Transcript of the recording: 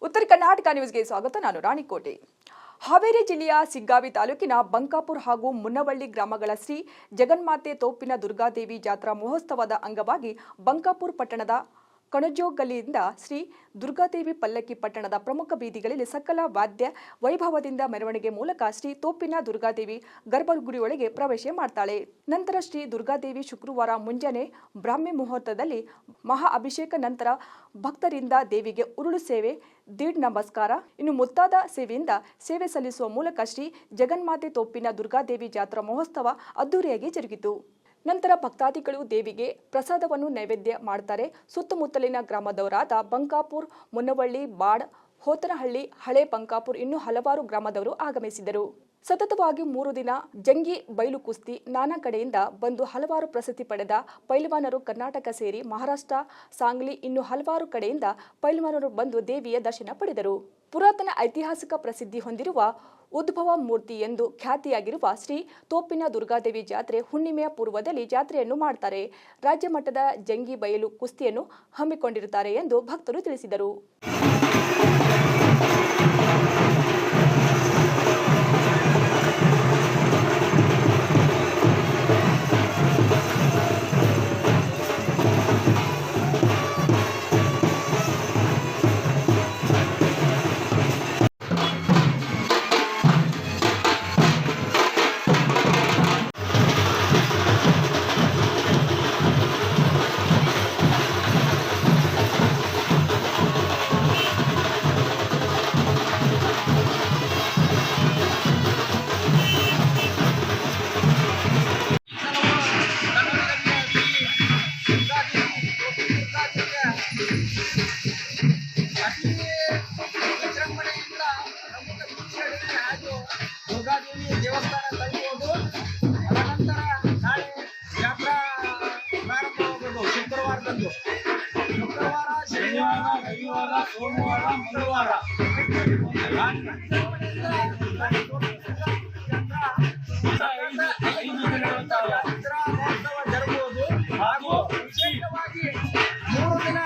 ಉತ್ತರ ಕರ್ನಾಟಕ ನ್ಯೂಸ್ಗೆ ಸ್ವಾಗತ. ನಾನು ರಾಣಿಕೋಟೆ. ಹಾವೇರಿ ಜಿಲ್ಲೆಯ ಸಿಗ್ಗಾವಿ ತಾಲೂಕಿನ ಬಂಕಾಪುರ ಹಾಗೂ ಮುನ್ನವಳ್ಳಿ ಗ್ರಾಮಗಳ ಶ್ರೀ ಜಗನ್ಮಾತೆ ತೋಪಿನ ದುರ್ಗಾದೇವಿ ಜಾತ್ರಾ ಮಹೋತ್ಸವದ ಅಂಗವಾಗಿ ಬಂಕಾಪುರ ಪಟ್ಟಣದ ಕಣಜೋಗಲ್ಲಿಯಿಂದ ಶ್ರೀ ದುರ್ಗಾದೇವಿ ಪಲ್ಲಕ್ಕಿ ಪಟ್ಟಣದ ಪ್ರಮುಖ ಬೀದಿಗಳಲ್ಲಿ ಸಕಲ ವಾದ್ಯ ವೈಭವದಿಂದ ಮೆರವಣಿಗೆ ಮೂಲಕ ಶ್ರೀ ತೋಪಿನ ದುರ್ಗಾದೇವಿ ಗರ್ಭಗುಡಿಯೊಳಗೆ ಪ್ರವೇಶ ಮಾಡ್ತಾಳೆ. ನಂತರ ಶ್ರೀ ದುರ್ಗಾದೇವಿ ಶುಕ್ರವಾರ ಮುಂಜಾನೆ ಬ್ರಾಹ್ಮಿ ಮುಹೂರ್ತದಲ್ಲಿ ಮಹಾ ಅಭಿಷೇಕ ನಂತರ ಭಕ್ತರಿಂದ ದೇವಿಗೆ ಉರುಳು ಸೇವೆ, ದೀಡ್ ನಮಸ್ಕಾರ, ಇನ್ನು ಮುತ್ತಾದ ಸೇವೆಯಿಂದ ಸೇವೆ ಸಲ್ಲಿಸುವ ಮೂಲಕ ಶ್ರೀ ಜಗನ್ಮಾತೆ ತೋಪಿನ ದುರ್ಗಾದೇವಿ ಜಾತ್ರಾ ಮಹೋತ್ಸವ ಅದ್ದೂರಿಯಾಗಿ ಜರುಗಿತು. ನಂತರ ಭಕ್ತಾದಿಗಳು ದೇವಿಗೆ ಪ್ರಸಾದವನ್ನು ನೈವೇದ್ಯ ಮಾಡ್ತಾರೆ. ಸುತ್ತಮುತ್ತಲಿನ ಗ್ರಾಮದವರಾದ ಬಂಕಾಪುರ್, ಮುನ್ನವಳ್ಳಿ, ಬಾಡ್, ಹೋತನಹಳ್ಳಿ, ಹಳೆ ಬಂಕಾಪುರ್ ಇನ್ನೂ ಹಲವಾರು ಗ್ರಾಮದವರು ಆಗಮಿಸಿದರು. ಸತತವಾಗಿ 3 ದಿನ ಜಂಗಿ ಬಯಲು ಕುಸ್ತಿ ನಾನಾ ಕಡೆಯಿಂದ ಬಂದು ಹಲವಾರು ಪ್ರಸಿದ್ಧಿ ಪಡೆದ ಪೈಲ್ವಾನರು ಕರ್ನಾಟಕ ಸೇರಿ ಮಹಾರಾಷ್ಟ್ರ, ಸಾಂಗ್ಲಿ ಇನ್ನೂ ಹಲವಾರು ಕಡೆಯಿಂದ ಪೈಲ್ವಾನರು ಬಂದು ದೇವಿಯ ದರ್ಶನ ಪಡೆದರು. ಪುರಾತನ ಐತಿಹಾಸಿಕ ಪ್ರಸಿದ್ಧಿ ಹೊಂದಿರುವ ಉದ್ಭವ ಮೂರ್ತಿ ಎಂದು ಖ್ಯಾತಿಯಾಗಿರುವ ಶ್ರೀ ತೋಪಿನ ದುರ್ಗಾದೇವಿ ಜಾತ್ರೆ ಹುಣ್ಣಿಮೆಯ ಪೂರ್ವದಲ್ಲಿ ಜಾತ್ರೆಯನ್ನು ಮಾಡ್ತಾರೆ. ರಾಜ್ಯ ಮಟ್ಟದ ಜಂಗಿ ಬಯಲು ಕುಸ್ತಿಯನ್ನು ಹಮ್ಮಿಕೊಂಡಿರುತ್ತಾರೆ ಎಂದು ಭಕ್ತರು ತಿಳಿಸಿದರು. ದುರ್ಗಾದೇವಿ ದೇವಸ್ಥಾನ ತಲುಪೋದು, ಅದನಂತರ ನಾಳೆ ಜಾತ್ರಾ ಪ್ರಾರಂಭವಾಗೋದು. ಶುಕ್ರವಾರದಂದು, ಶುಕ್ರವಾರ, ಶನಿವಾರ, ರವಿವಾರ, ಸೋಮವಾರ, ಮಂಗಳವಾರ ಜಾತ್ರಾ ಮಹೋತ್ಸವ ಜರುಗುವುದು ಹಾಗೂ ವಿಶೇಷವಾಗಿ 3 ದಿನ